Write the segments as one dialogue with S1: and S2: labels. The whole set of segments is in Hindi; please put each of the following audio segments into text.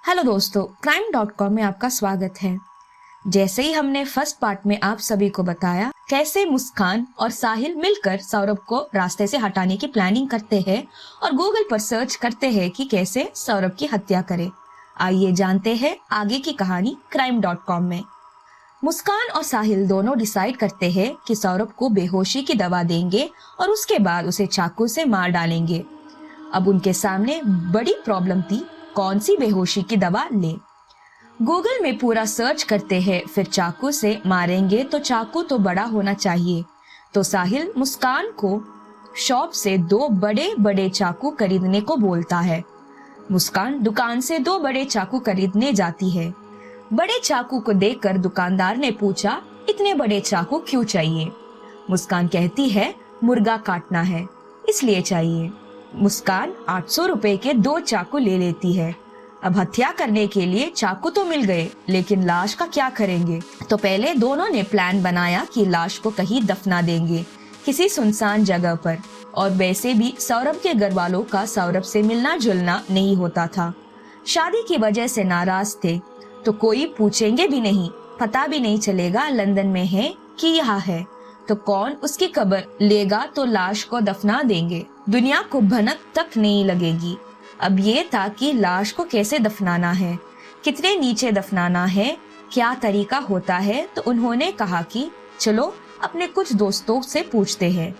S1: हेलो दोस्तों, crime.com में आपका स्वागत है। जैसे ही हमने फर्स्ट पार्ट में आप सभी को बताया कैसे मुस्कान और साहिल मिलकर सौरभ को रास्ते से हटाने की प्लानिंग करते हैं और गूगल पर सर्च करते हैं कि कैसे सौरभ की हत्या करें। आइए जानते हैं आगे की कहानी crime.com में। मुस्कान और साहिल दोनों डिसाइड करते हैं कि सौरभ को बेहोशी की दवा देंगे और उसके बाद उसे चाकू से मार डालेंगे। अब उनके सामने बड़ी प्रॉब्लम थी, कौन सी बेहोशी की दवा ले। गूगल में पूरा सर्च करते हैं, फिर चाकू से मारेंगे तो चाकू तो बड़ा होना चाहिए। तो साहिल मुस्कान को शॉप से 2 बड़े बड़े चाकू खरीदने को बोलता है। मुस्कान दुकान से 2 बड़े चाकू खरीदने जाती है। बड़े चाकू को देखकर दुकानदार ने पूछा, इतने बड़े चाकू क्यों चाहिए? मुस्कान कहती है, मुर्गा काटना है इसलिए चाहिए। मुस्कान 800 रुपए के 2 चाकू ले लेती है। अब हत्या करने के लिए चाकू तो मिल गए, लेकिन लाश का क्या करेंगे? तो पहले दोनों ने प्लान बनाया कि लाश को कहीं दफना देंगे, किसी सुनसान जगह पर। और वैसे भी सौरभ के घर वालों का सौरभ से मिलना जुलना नहीं होता था, शादी की वजह से नाराज थे, तो कोई पूछेंगे भी नहीं, पता भी नहीं चलेगा लंदन में है कि यहाँ है, तो कौन उसकी कब्र लेगा? तो लाश को दफना देंगे, दुनिया को भनक तक नहीं लगेगी। अब ये था कि लाश को कैसे दफनाना है, कितने नीचे दफनाना है, क्या तरीका होता है। तो उन्होंने कहा कि चलो अपने कुछ दोस्तों से पूछते हैं।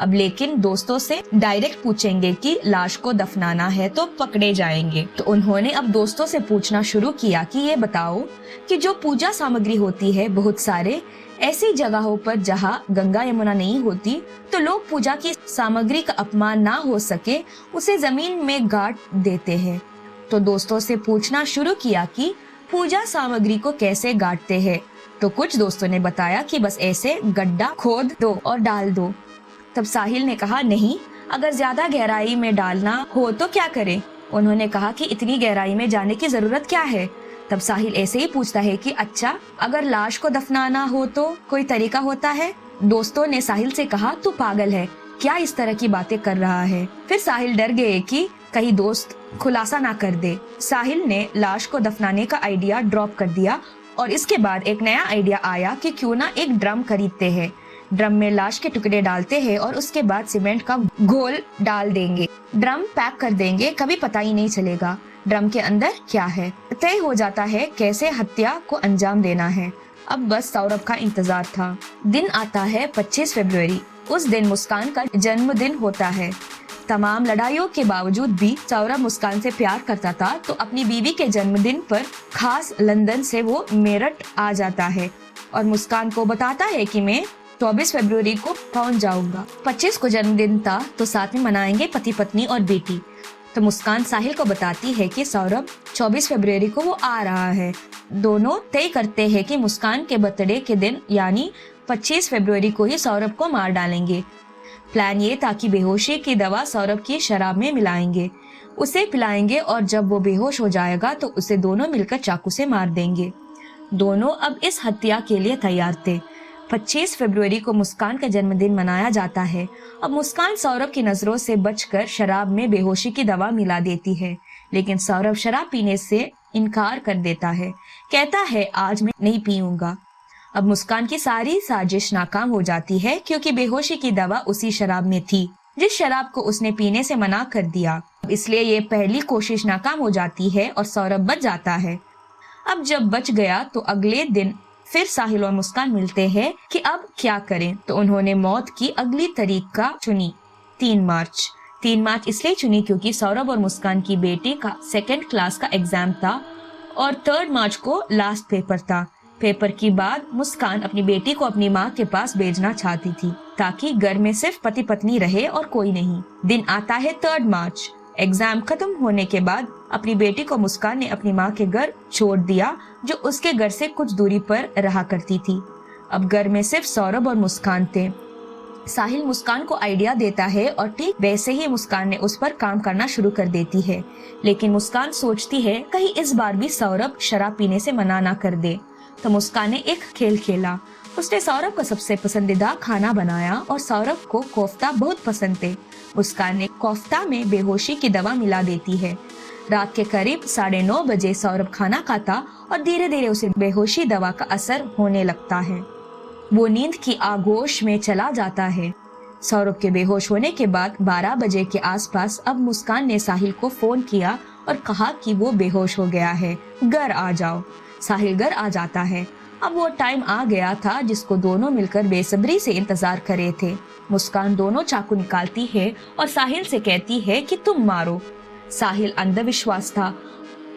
S1: अब लेकिन दोस्तों से डायरेक्ट पूछेंगे कि लाश को दफनाना है तो पकड़े जाएंगे। तो उन्होंने अब दोस्तों से पूछना शुरू किया कि ये बताओ कि जो पूजा सामग्री होती है बहुत सारे ऐसी जगहों पर जहाँ गंगा यमुना नहीं होती, तो लोग पूजा की सामग्री का अपमान ना हो सके उसे जमीन में गाड़ देते हैं। तो दोस्तों से पूछना शुरू किया कि पूजा सामग्री को कैसे गाड़ते हैं। तो कुछ दोस्तों ने बताया कि बस ऐसे गड्ढा खोद दो और डाल दो। तब साहिल ने कहा, नहीं, अगर ज्यादा गहराई में डालना हो तो क्या करें? उन्होंने कहा कि इतनी गहराई में जाने की जरूरत क्या है? तब साहिल ऐसे ही पूछता है कि अच्छा, अगर लाश को दफनाना हो तो कोई तरीका होता है? दोस्तों ने साहिल से कहा, तू पागल है, क्या इस तरह की बातें कर रहा है? फिर साहिल डर गए कि कहीं दोस्त खुलासा ना कर दे। साहिल ने लाश को दफनाने का आइडिया ड्रॉप कर दिया और इसके बाद एक नया आइडिया आया कि क्यों ना एक ड्रम खरीदते हैं, ड्रम में लाश के टुकड़े डालते हैं और उसके बाद सीमेंट का घोल डाल देंगे, ड्रम पैक कर देंगे, कभी पता ही नहीं चलेगा ड्रम के अंदर क्या है। तय हो जाता है कैसे हत्या को अंजाम देना है। अब बस सौरभ का इंतजार था। दिन आता है 25 फरवरी। उस दिन मुस्कान का जन्मदिन होता है। तमाम लड़ाइयों के बावजूद भी सौरभ मुस्कान से प्यार करता था, तो अपनी बीवी के जन्मदिन पर खास लंदन से वो मेरठ आ जाता है और मुस्कान को बताता है कि मैं 24 फरवरी को पहुंच जाऊंगा। 25 को जन्मदिन था तो साथ में मनाएंगे पति पत्नी और बेटी। तो मुस्कान साहिल को बताती है कि सौरभ 24 फरवरी को वो आ रहा है। दोनों तय करते हैं कि मुस्कान के बर्थडे के दिन यानी 25 फरवरी को ही सौरभ को मार डालेंगे। प्लान ये था कि बेहोशी की दवा सौरभ की शराब में मिलाएंगे, उसे पिलाएंगे और जब वो बेहोश हो जाएगा तो उसे दोनों मिलकर चाकू से मार देंगे। दोनों अब इस हत्या के लिए तैयार थे। 25 फरवरी को मुस्कान का जन्मदिन मनाया जाता है। अब मुस्कान सौरभ की नजरों से बचकर शराब में बेहोशी की दवा मिला देती है, लेकिन सौरभ शराब पीने से इनकार कर देता है, कहता है आज मैं नहीं पीऊंगा। अब मुस्कान की सारी साजिश नाकाम हो जाती है क्योंकि बेहोशी की दवा उसी शराब में थी जिस शराब को उसने पीने से मना कर दिया। इसलिए ये पहली कोशिश नाकाम हो जाती है और सौरभ बच जाता है। अब जब बच गया तो अगले दिन फिर साहिल और मुस्कान मिलते हैं कि अब क्या करें। तो उन्होंने मौत की अगली तारीख चुनी, 3 मार्च। 3 मार्च इसलिए चुनी क्योंकि सौरभ और मुस्कान की बेटी का 2nd क्लास का एग्जाम था और 3 मार्च को लास्ट पेपर था। पेपर के बाद मुस्कान अपनी बेटी को अपनी माँ के पास भेजना चाहती थी ताकि घर में सिर्फ पति पत्नी रहे और कोई नहीं। दिन आता है 3 मार्च। एग्जाम खत्म होने के बाद अपनी बेटी को मुस्कान ने अपनी माँ के घर छोड़ दिया, जो उसके घर से कुछ दूरी पर रहा करती थी। अब घर में सिर्फ सौरभ और मुस्कान थे। साहिल मुस्कान को आइडिया देता है और ठीक वैसे ही मुस्कान ने उस पर काम करना शुरू कर देती है, लेकिन मुस्कान सोचती है कहीं इस बार भी सौरभ शराब पीने से मना ना कर दे। तो मुस्कान ने एक खेल खेला। उसने सौरभ का सबसे पसंदीदा खाना बनाया और सौरभ को कोफ्ता बहुत पसंद थे। मुस्कान ने कोफ्ता में बेहोशी की दवा मिला देती है। रात के करीब 9:30 बजे सौरभ खाना खाता और धीरे धीरे उसे बेहोशी दवा का असर होने लगता है। वो नींद की आगोश में चला जाता है। सौरभ के बेहोश होने के बाद 12 बजे के आसपास अब मुस्कान ने साहिल को फोन किया और कहा कि वो बेहोश हो गया है, घर आ जाओ। साहिल घर आ जाता है। अब वो टाइम आ गया था जिसको दोनों मिलकर बेसब्री से इंतजार कर रहे थे। मुस्कान दोनों चाकू निकालती है और साहिल से कहती है कि तुम मारो। साहिल अंधविश्वास था।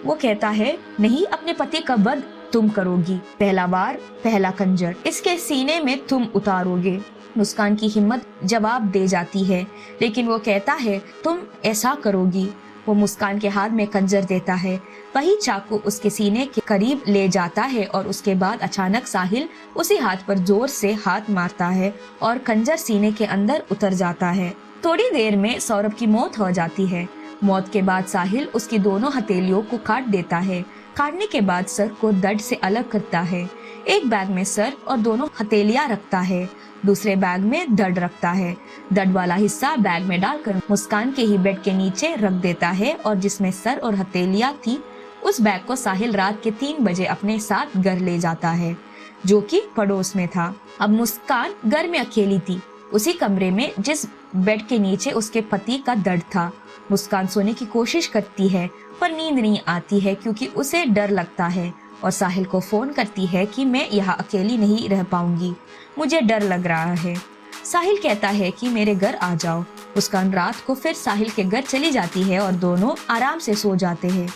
S1: वो कहता है, नहीं, अपने पति का वध तुम करोगी। पहला वार, पहला खंजर इसके सीने में तुम उतारोगे। मुस्कान की हिम्मत जवाब दे जाती है, लेकिन वो कहता है, तुम ऐसा करोगी। वो मुस्कान के हाथ में खंजर देता है। वही चाकू उसके सीने के करीब ले जाता है और उसके बाद अचानक साहिल उसी हाथ पर जोर से हाथ मारता है और खंजर सीने के अंदर उतर जाता है। थोड़ी देर में सौरभ की मौत हो जाती है। मौत के बाद साहिल उसकी दोनों हथेलियों को काट देता है। काटने के बाद सर को दर्द से अलग करता है। एक बैग में सर और दोनों हथेलियां रखता है, दूसरे बैग में दर्द रखता है। दर्द वाला हिस्सा बैग में डालकर मुस्कान के ही बेड के नीचे रख देता है और जिसमें सर और हथेलियां थी उस बैग को साहिल रात के 3 बजे अपने साथ घर ले जाता है, जो कि पड़ोस में था। अब मुस्कान घर में अकेली थी, उसी कमरे में जिस बेड के नीचे उसके पति का दर्द था। मुस्कान सोने की कोशिश करती है पर नींद नहीं आती है क्योंकि उसे डर लगता है और साहिल को फोन करती है कि मैं यहाँ अकेली नहीं रह पाऊंगी, मुझे डर लग रहा है। साहिल कहता है कि मेरे घर आ जाओ। मुस्कान रात को फिर साहिल के घर चली जाती है और दोनों आराम से सो जाते हैं।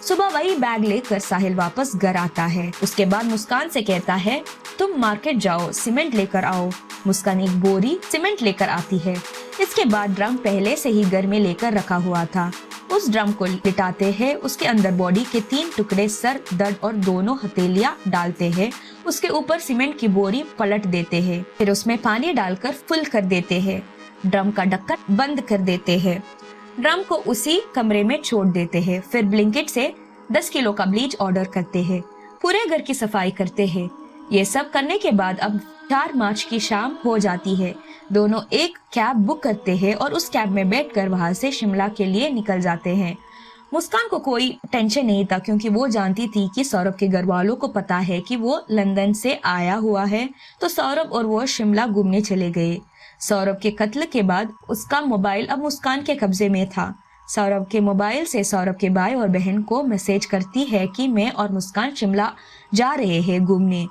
S1: सुबह वही बैग लेकर साहिल वापस घर आता है। उसके बाद मुस्कान से कहता है, तुम मार्केट जाओ, सीमेंट लेकर आओ। मुस्कान एक बोरी सीमेंट लेकर आती है। इसके बाद ड्रम पहले से ही घर में लेकर रखा हुआ था। उस ड्रम को लिटाते हैं, उसके अंदर बॉडी के 3 टुकड़े, सर, दर्द और दोनों हथेलियां डालते हैं। उसके ऊपर सीमेंट की बोरी पलट देते हैं, फिर उसमें पानी डालकर फुल कर देते हैं। ड्रम का ढक्कन बंद कर देते हैं। ड्रम को उसी कमरे में छोड़ देते हैं। फिर ब्लिंकिट से 10 किलो का ब्लीच ऑर्डर करते हैं। पूरे घर की सफाई करते हैं। ये सब करने के बाद अब 4 मार्च की शाम हो जाती है। दोनों एक कैब बुक करते हैं और उस कैब में बैठकर वहां से शिमला के लिए निकल जाते हैं। मुस्कान को कोई टेंशन नहीं था क्योंकि वो जानती थी कि सौरभ के घर वालों को पता है कि वो लंदन से आया हुआ है, तो सौरभ और वो शिमला घूमने चले गए। सौरभ के कत्ल के बाद उसका मोबाइल अब मुस्कान के कब्जे में था। सौरभ के मोबाइल से सौरभ के भाई और बहन को मैसेज करती है कि मैं और मुस्कान शिमला जा रहे हैं घूमने।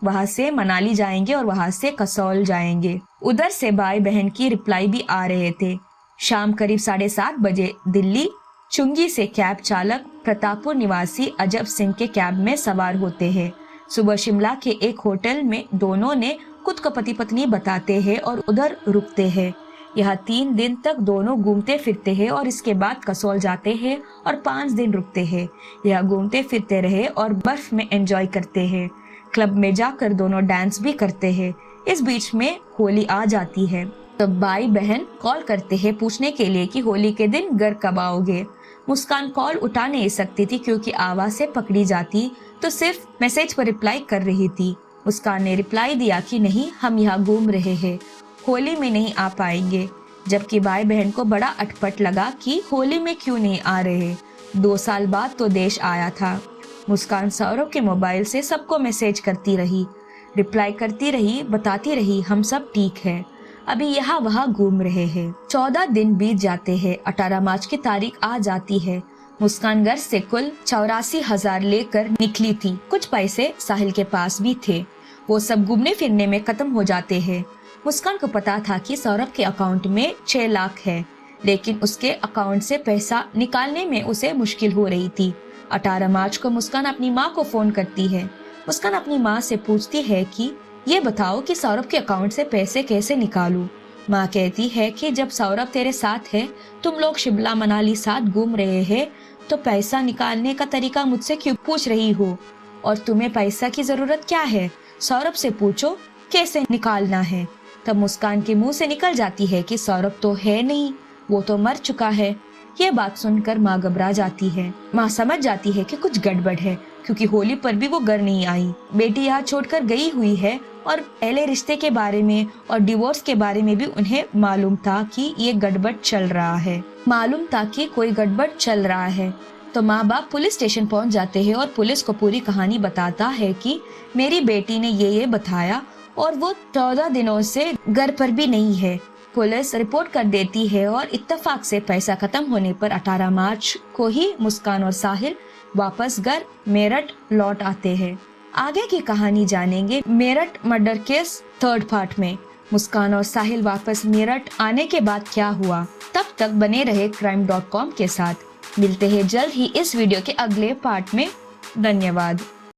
S1: वहां से मनाली जाएंगे और वहां से कसौल जाएंगे। उधर से भाई बहन की रिप्लाई भी आ रहे थे। शाम करीब 7:30 बजे दिल्ली चुंगी से कैब चालक प्रतापपुर निवासी अजब सिंह के कैब में सवार होते हैं। सुबह शिमला के एक होटल में दोनों ने खुद को पति पत्नी बताते हैं और उधर रुकते हैं। यहाँ 3 दिन तक दोनों घूमते फिरते हैं और इसके बाद कसौल जाते हैं और 5 दिन रुकते हैं। यहाँ घूमते फिरते रहे और बर्फ में एंजॉय करते हैं। क्लब में जाकर दोनों डांस भी करते हैं। इस बीच में होली आ जाती है। तो भाई बहन कॉल करते हैं पूछने के लिए कि होली के दिन घर कब आओगे। मुस्कान कॉल उठा नहीं सकती थी क्योंकि आवाज से पकड़ी जाती, तो सिर्फ मैसेज पर रिप्लाई कर रही थी। मुस्कान ने रिप्लाई दिया कि नहीं, हम यहाँ घूम रहे हैं, होली में नहीं आ पाएंगे। जबकि भाई बहन को बड़ा अटपट लगा कि होली में क्यों नहीं आ रहे, 2 साल बाद तो देश आया था। मुस्कान सौरभ के मोबाइल से सबको मैसेज करती रही, रिप्लाई करती रही, बताती रही हम सब ठीक है, अभी यहाँ वहाँ घूम रहे हैं। 14 दिन बीत जाते हैं। 18 मार्च की तारीख आ जाती है। मुस्कान घर से कुल 84,000 लेकर निकली थी। कुछ पैसे साहिल के पास भी थे, वो सब घूमने फिरने में खत्म हो जाते हैं। मुस्कान को पता था कि सौरभ के अकाउंट में 6 लाख है, लेकिन उसके अकाउंट से पैसा निकालने में उसे मुश्किल हो रही थी। 18 मार्च को मुस्कान अपनी माँ को फोन करती है। मुस्कान अपनी माँ से पूछती है कि ये बताओ कि सौरभ के अकाउंट से पैसे कैसे निकालूं। माँ कहती है कि जब सौरभ तेरे साथ है, तुम लोग शिमला मनाली साथ घूम रहे हैं, तो पैसा निकालने का तरीका मुझसे क्यों पूछ रही हो, और तुम्हें पैसा की जरूरत क्या है, सौरभ से पूछो कैसे निकालना है। तब मुस्कान के मुंह से निकल जाती है कि सौरभ तो है नहीं, वो तो मर चुका है। ये बात सुनकर माँ घबरा जाती है। माँ समझ जाती है कि कुछ गड़बड़ है, क्योंकि होली पर भी वो घर नहीं आई। बेटी यहाँ छोड़कर गई हुई है और पहले रिश्ते के बारे में और डिवोर्स के बारे में भी उन्हें मालूम था कि ये गड़बड़ चल रहा है। मालूम था कि कोई गड़बड़ चल रहा है। तो माँ बाप पुलिस स्टेशन पहुंच जाते हैं और पुलिस को पूरी कहानी बताता है कि मेरी बेटी ने ये बताया और वो 14 दिनों से घर पर भी नहीं है। पुलिस रिपोर्ट कर देती है और इत्तेफाक से पैसा खत्म होने पर 18 मार्च को ही मुस्कान और साहिल वापस घर मेरठ लौट आते हैं। आगे की कहानी जानेंगे Meerut murder case 3rd part में। मुस्कान और साहिल वापस मेरठ आने के बाद क्या हुआ, तब तक बने रहे crime.com के साथ। मिलते हैं जल्द ही इस वीडियो के अगले पार्ट में। धन्यवाद।